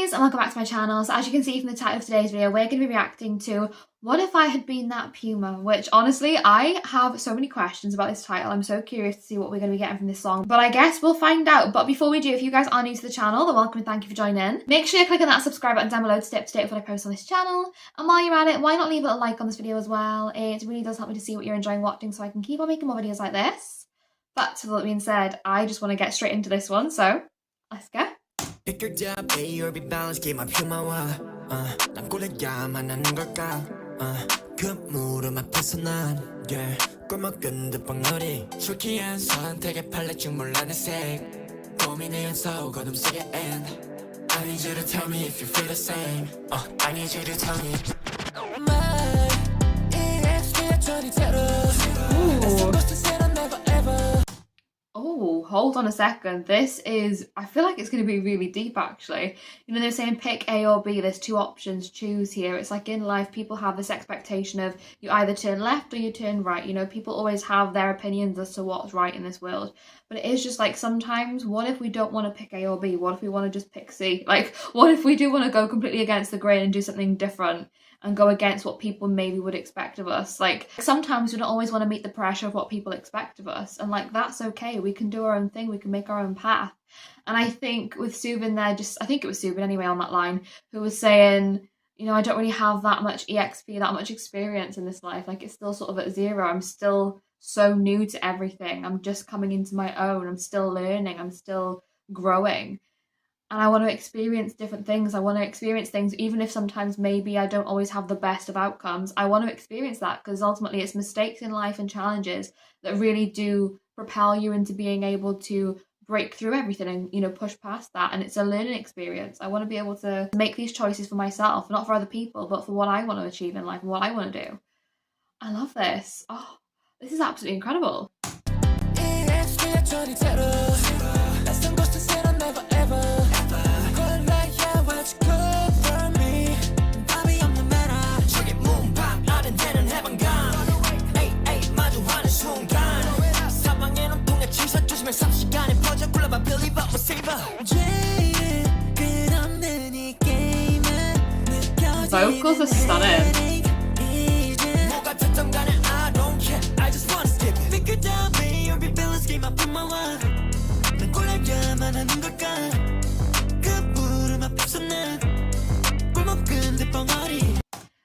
lovelies, and welcome back to my channel. So as you can see from the title of today's video, we're going to be reacting to What If I Had Been That Puma, which honestly, I have so many questions about this title. I'm so curious to see what we're going to be getting from this song, but I guess we'll find out. But before we do, if you guys are new to the channel, then welcome and thank you for joining in. Make sure you click on that subscribe button down below to stay up to date with what I post on this channel. And while you're at it, why not leave a little like on this video as well? It really does help me to see what you're enjoying watching so I can keep on making more videos like this. But with that being said, I just want to get straight into this one, so let's go. Pick your job, pay or be balanced, keep my Puma와 난 꼴레야만 하는 걸까 그 무릎 앞에서 난 yeah 꼴먹은 듯 벙어리 출키한 선택에 팔레쭉 몰라 내 색 고민의 연속 어둠 속에 end I need you to tell me if you feel the same I need you to tell me My EXP 20 Oh, hold on a second. This is, I feel like it's going to be really deep actually. You know, they're saying pick A or B. There's two options, choose here. It's like in life, people have this expectation of you either turn left or you turn right. You know, people always have their opinions as to what's right in this world. But it is just like sometimes, what if we don't want to pick A or B? What if we want to just pick C? Like, what if we do want to go completely against the grain and do something different? And go against what people maybe would expect of us. Like, sometimes we don't always want to meet the pressure of what people expect of us. And like, that's okay. We can do our own thing. We can make our own path. And I think with Subin there, I think it was Subin anyway on that line, who was saying, you know, I don't really have that much EXP, that much experience in this life. Like, it's still sort of at zero. I'm still so new to everything. I'm just coming into my own. I'm still learning. I'm still growing. And I want to experience different things. I want to experience things, even if sometimes maybe I don't always have the best of outcomes. I want to experience that because ultimately it's mistakes in life and challenges that really do propel you into being able to break through everything and, you know, push past that. And it's a learning experience. I want to be able to make these choices for myself, not for other people, but for what I want to achieve in life and what I want to do. I love this. Oh, this is absolutely incredible. Vocals are stunning.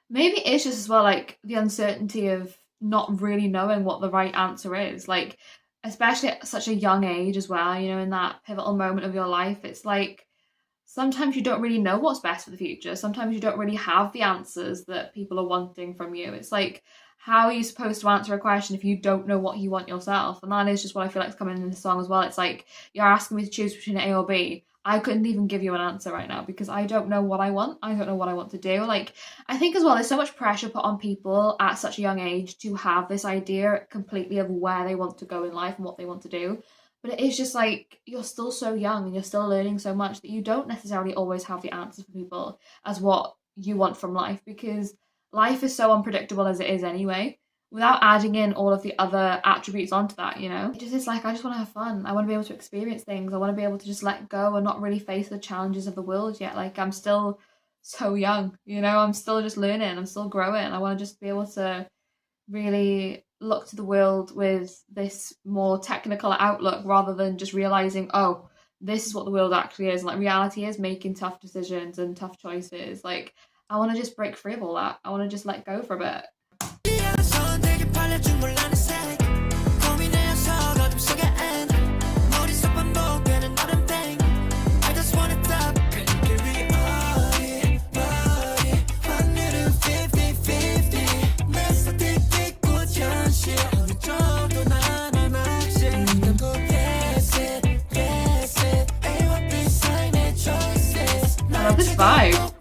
Maybe it's just as well like the uncertainty of not really knowing what the right answer is, like especially at such a young age as well, you know, in that pivotal moment of your life. It's like sometimes you don't really know what's best for the future. Sometimes you don't really have the answers that people are wanting from you. It's like, how are you supposed to answer a question if you don't know what you want yourself? And that is just what I feel like is coming in this song as well. It's like, you're asking me to choose between A or B. I couldn't even give you an answer right now because I don't know what I want. I don't know what I want to do. Like, I think as well, there's so much pressure put on people at such a young age to have this idea completely of where they want to go in life and what they want to do. But it is just like, you're still so young and you're still learning so much that you don't necessarily always have the answers for people as what you want from life, because life is so unpredictable as it is anyway, without adding in all of the other attributes onto that, you know? It just is like, I just want to have fun. I want to be able to experience things. I want to be able to just let go and not really face the challenges of the world yet. Like, I'm still so young, you know? I'm still just learning. I'm still growing. I want to just be able to really look to the world with this more technical outlook rather than just realizing, oh, this is what the world actually is. Like, reality is making tough decisions and tough choices. Like, I want to just break free of all that. I want to just let go for a bit. I love this vibe.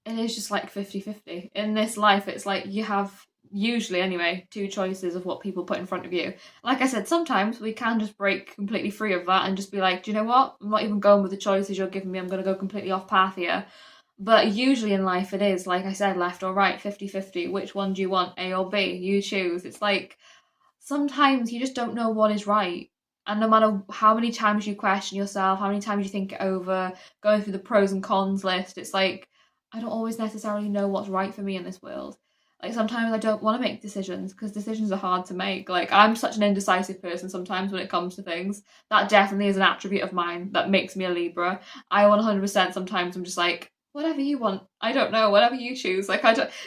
It's just like 50-50 in this life. It's like you have usually anyway two choices of what people put in front of you. Like I said, sometimes we can just break completely free of that and just be like, do you know what, I'm not even going with the choices you're giving me, I'm going to go completely off path here. But usually in life it is, like I said, left or right, 50-50. Which one do you want, A or B? You choose. It's like sometimes you just don't know what is right. And no matter how many times you question yourself, how many times you think it over, going through the pros and cons list, it's like, I don't always necessarily know what's right for me in this world. Like sometimes I don't want to make decisions because decisions are hard to make. Like I'm such an indecisive person sometimes when it comes to things. That definitely is an attribute of mine that makes me a Libra. I 100% sometimes I'm just like, whatever you want. I don't know, whatever you choose. Like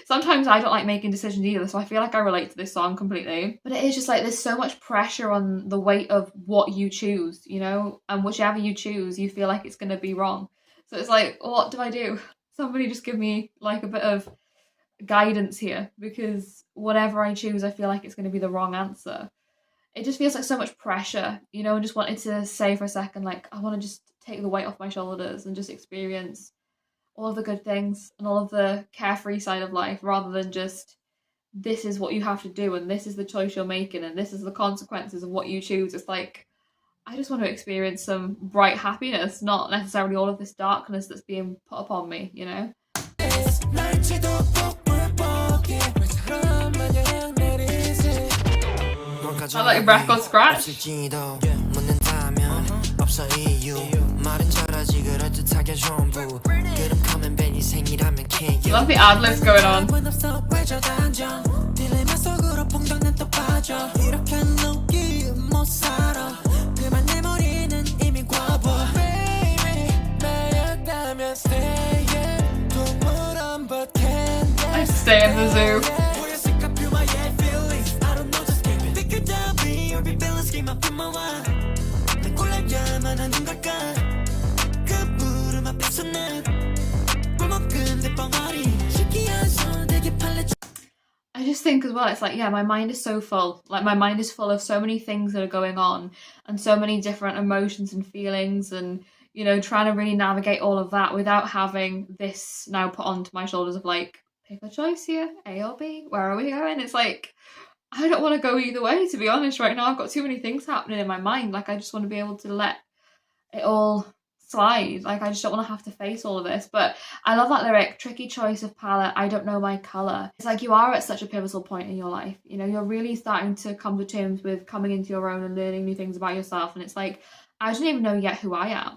sometimes I don't like making decisions either, so I feel like I relate to this song completely. But it is just like there's so much pressure on the weight of what you choose, you know? And whichever you choose, you feel like it's gonna be wrong. So it's like, what do I do? Somebody just give me like a bit of guidance here, because whatever I choose, I feel like it's going to be the wrong answer. It just feels like so much pressure, you know, and just wanted to say for a second, like, I want to just take the weight off my shoulders and just experience all of the good things and all of the carefree side of life, rather than just, this is what you have to do and this is the choice you're making and this is the consequences of what you choose. It's like, I just want to experience some bright happiness, not necessarily all of this darkness that's being put upon me, you know? I like record scratch. Love the ad-libs going on. I stay in the zoo. I just think as well, it's like, yeah, my mind is so full. Like my mind is full of so many things that are going on and so many different emotions and feelings, and you know, trying to really navigate all of that without having this now put onto my shoulders of like, pick a choice here, A or B, where are we going? It's like, I don't want to go either way, to be honest. Right now I've got too many things happening in my mind. Like I just want to be able to let it all slide. Like I just don't want to have to face all of this. But I love that lyric, tricky choice of palette, I don't know my colour. It's like you are at such a pivotal point in your life, you know, you're really starting to come to terms with coming into your own and learning new things about yourself, and it's like, I don't even know yet who I am,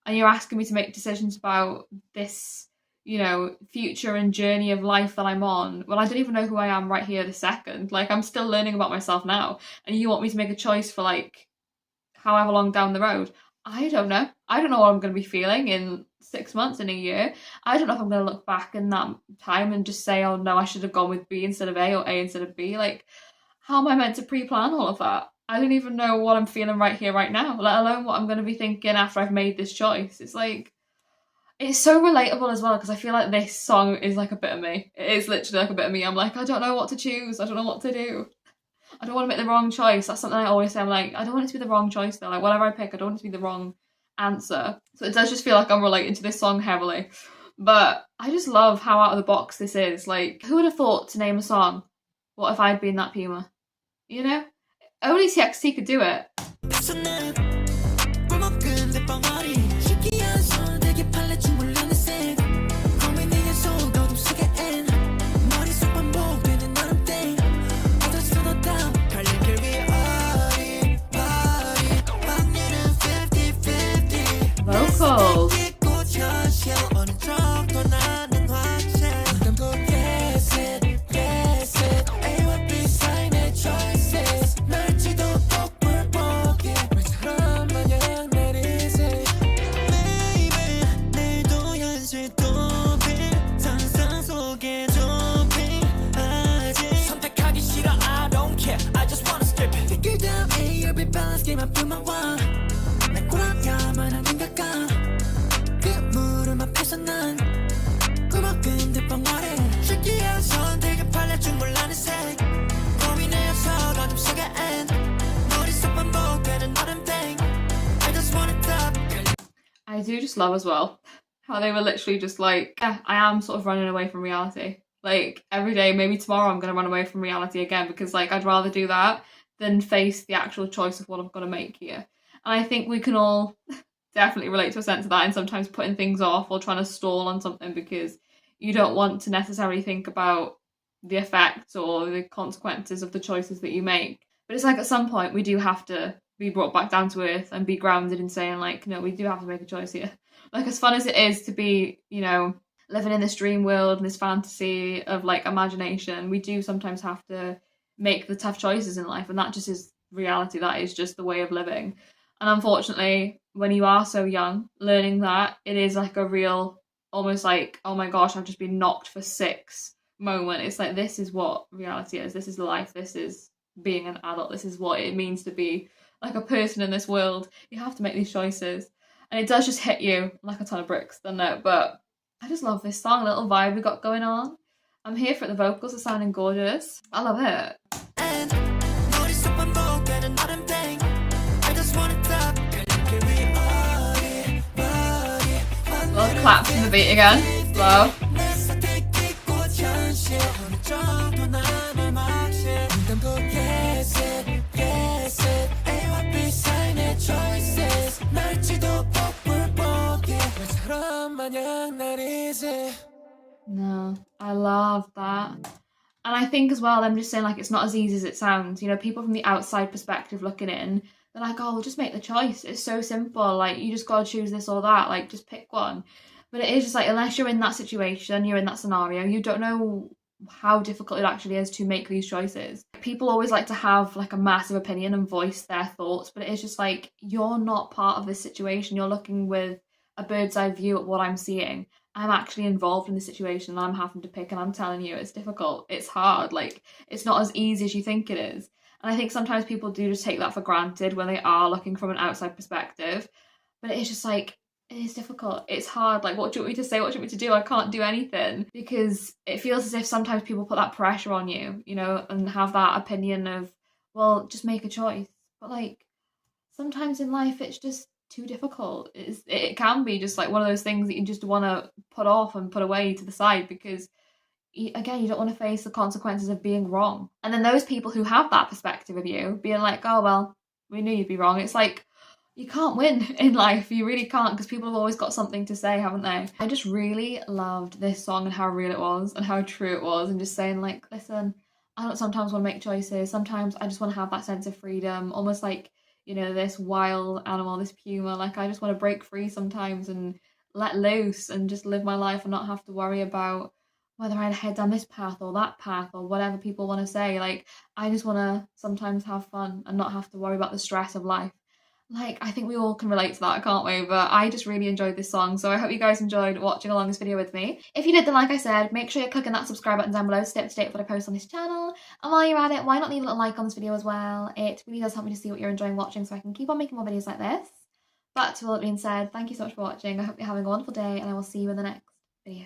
and you're asking me to make decisions about this, you know, future and journey of life that I'm on. Well, I don't even know who I am right here this second. Like I'm still learning about myself now, and you want me to make a choice for like however long down the road. I don't know. I don't know what I'm going to be feeling in 6 months, in a year. I don't know if I'm going to look back in that time and just say, oh no, I should have gone with B instead of A or A instead of B. Like, how am I meant to pre-plan all of that? I don't even know what I'm feeling right here, right now, let alone what I'm going to be thinking after I've made this choice. It's like, it's so relatable as well, because I feel like this song is like a bit of me. It is literally like a bit of me. I'm like, I don't know what to choose. I don't know what to do. I don't want to make the wrong choice. That's something I always say. I'm like, I don't want it to be the wrong choice though. Like whatever I pick, I don't want it to be the wrong answer. So it does just feel like I'm relating to this song heavily. But I just love how out of the box this is. Like, who would have thought to name a song, What If I'd Been That Puma? You know? Only TXT could do it. Vocals. I do just love as well how they were literally just like, yeah, I am sort of running away from reality. Like every day, maybe tomorrow I'm going to run away from reality again, because like I'd rather do that than face the actual choice of what I'm going to make here. And I think we can all definitely relate to a sense of that, and sometimes putting things off or trying to stall on something because you don't want to necessarily think about the effects or the consequences of the choices that you make. But it's like at some point we do have to be brought back down to earth and be grounded in saying like, no, we do have to make a choice here. Like, as fun as it is to be, you know, living in this dream world and this fantasy of like imagination, we do sometimes have to make the tough choices in life, and that just is reality. That is just the way of living. And unfortunately, when you are so young, learning that, it is like a real, almost like, oh my gosh, I've just been knocked for six moment. It's like, this is what reality is. This is life. This is being an adult. This is what it means to be like a person in this world. You have to make these choices. And it does just hit you like a ton of bricks, doesn't it? But I just love this song, little vibe we got going on. I'm here for it. The vocals are sounding gorgeous. I love it. Little claps in the beat again. Love. No, I love that. And I think as well, I'm just saying, like, it's not as easy as it sounds. You know, people from the outside perspective looking in, they're like, oh, well, just make the choice. It's so simple. Like, you just gotta choose this or that. Like, just pick one. But it is just like, unless you're in that situation, you're in that scenario, you don't know how difficult it actually is to make these choices. People always like to have like a massive opinion and voice their thoughts, but it is just like, you're not part of this situation. You're looking with a bird's eye view at what I'm seeing. I'm actually involved in the situation and I'm having to pick, and I'm telling you, it's difficult. It's hard. Like, it's not as easy as you think it is. And I think sometimes people do just take that for granted when they are looking from an outside perspective. But it's just like, it is difficult. It's hard. Like, what do you want me to say? What do you want me to do? I can't do anything, because it feels as if sometimes people put that pressure on you, you know, and have that opinion of, well, just make a choice. But like, sometimes in life, it's just too difficult. It can be just like one of those things that you just want to put off and put away to the side, because again, you don't want to face the consequences of being wrong. And then those people who have that perspective of you being like, oh, well, we knew you'd be wrong. It's like, you can't win in life. You really can't, because people have always got something to say, haven't they? I just really loved this song and how real it was and how true it was, and just saying like, listen, I don't sometimes want to make choices. Sometimes I just want to have that sense of freedom, almost like, you know, this wild animal, this puma. Like, I just want to break free sometimes and let loose and just live my life and not have to worry about whether I'd head down this path or that path or whatever people want to say. Like, I just want to sometimes have fun and not have to worry about the stress of life. Like, I think we all can relate to that, can't we? But I just really enjoyed this song, so I hope you guys enjoyed watching along this video with me. If you did, then like I said, make sure you're clicking that subscribe button down below to stay up to date with what I post on this channel. And while you're at it, why not leave a little like on this video as well? It really does help me to see what you're enjoying watching, so I can keep on making more videos like this. But to all that being said, thank you so much for watching. I hope you're having a wonderful day, and I will see you in the next video.